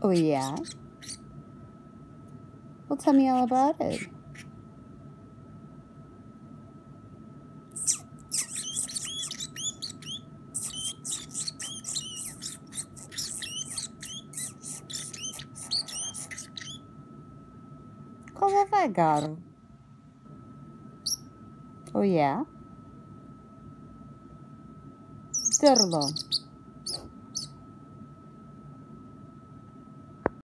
Oh, yeah? Well, tell me all about it. Cosa vai, caro? Oh, yeah? Dirlo.